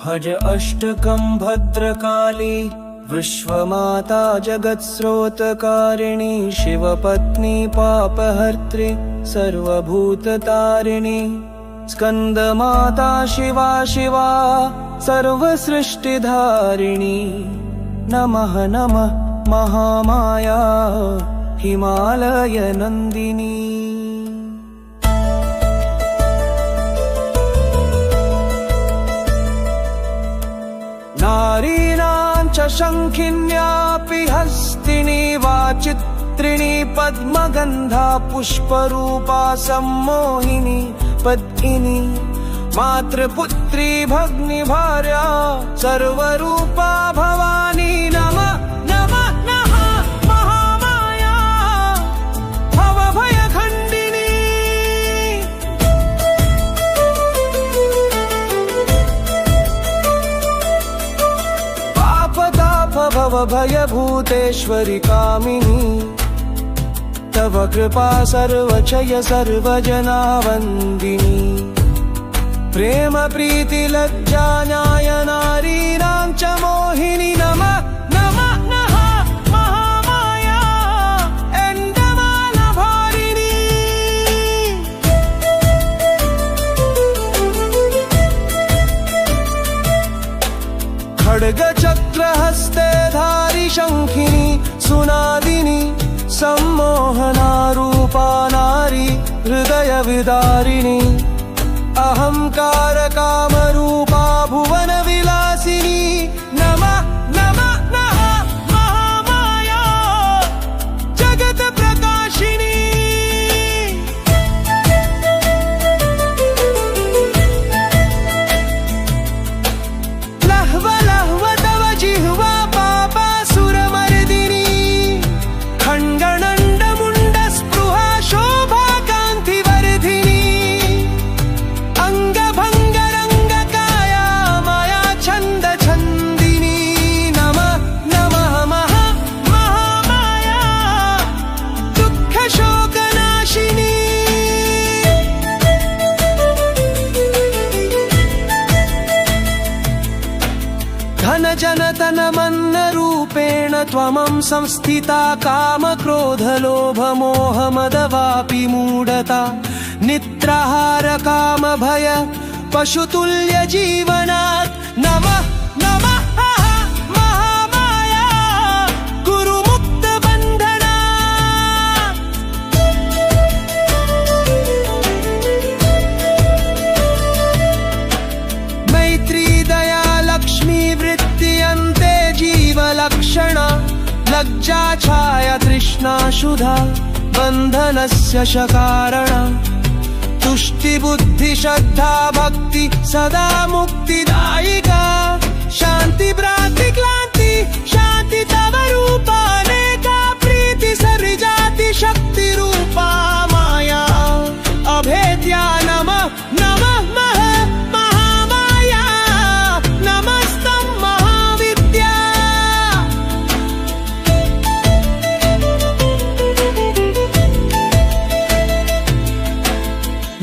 भज अष्टकं भद्रकाली विश्वमाता जगत्स्रोतकारिणी शिवपत्नी पापहर्त्री सर्वभूततारिणी स्कंदमाता शिवा शिवा सर्वसृष्टिधारिणी नमः नमः महामाया हिमालय नंदिनी। नारीणां च शङ्खिन्यापि हस्तिनी वाचित्रिणी पद्मगन्धा पुष्परूपा सम्मोहिनी पद्मिनी मातृपुत्री भग्निभार्या सर्वरूपा भवानी नमः नमः नमः महामाया भवभयखण्डिनी। पापताप भवभयभूतेश्वरि कामिनी तव कृपा सर्वक्षय सर्वजनावन्दिनी प्रेम प्रीति लज्जा न्याय नारीणां च मोहिनी नमः नमः नमः महामाया एण्डमालभारिणी। खड्गचक्रहस्ते धारि शङ्खिनी सुनादिनी सम्मोहनारूपा नारी हृदयविदारिणी अहंकार कामरूपा भुवन विलासिनी नमः नमः नमः महामाया जगत प्रकाशिनी। लह्व लह्व तव जिह्वा पापासुरमर्दिनी खण्डनण्ड मुण्ड स्पृहा शोभा कान्तिवर्धिनी धन जन तन मन्न रूपेण त्वमं संस्थिता काम क्रोध लोभ मोह मद वापि मूढता निद्राहार काम भय पशुतुल्य जीवनात् नमः नमः महामाया गुरुमुक्त बन्धना। मैत्री दया लक्ष्मी वृत्तियन्ते जीवलक्षणा लज्जा छाया तृष्णा शुधा बन्धनस्य शकारणा तुष्टि बुद्धि श्रद्धा भक्ति सदा मुक्तिदायिका शान्ति भ्रान्ति क्लान्ति शान्ति तव रूपा अनेका प्रीति सरिजाति शक्ति रूपा माया अभेद्या नमः नमः महामाया नमस्तं महाविद्या।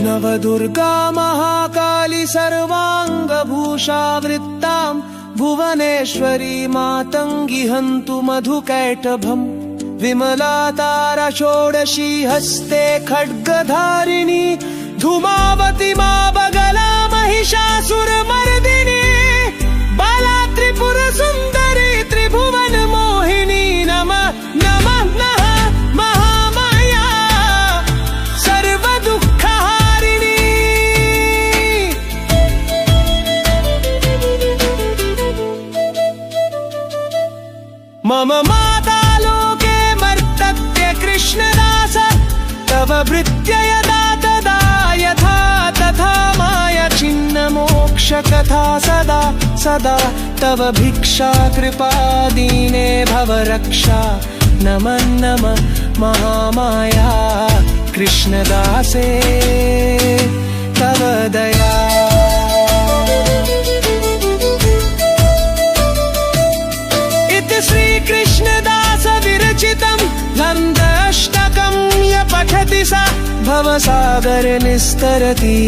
नवदुर्गा महाकाली सर्वाङ्गभूषावृत्तां भुवनेश्वरी मातङ्गी हन्तु मधुकैटभम् विमला तारा षोडशी हस्ते खड्गधारिणी धूमावती मा बगला महिषासुरमर्दिनी बाला त्रिपुर सुन्दरी त्रिभुवन मोहिनी नमः नमः नमः महामाया सर्वदुःखहारिणी। मम माता लोके मर्तत्य कृष्णदास तव भृत्य यदा तदा यथा तथा माया छिन्न मोक्ष कथा सदा सदा तव भिक्षा कृपा दीने भव रक्षा नमः नमः महामाया कृष्णदासे तव दया। इति श्रीकृष्णदास विरचितं नन्दाष्टकं य पठति सा भवसागर निस्तरति।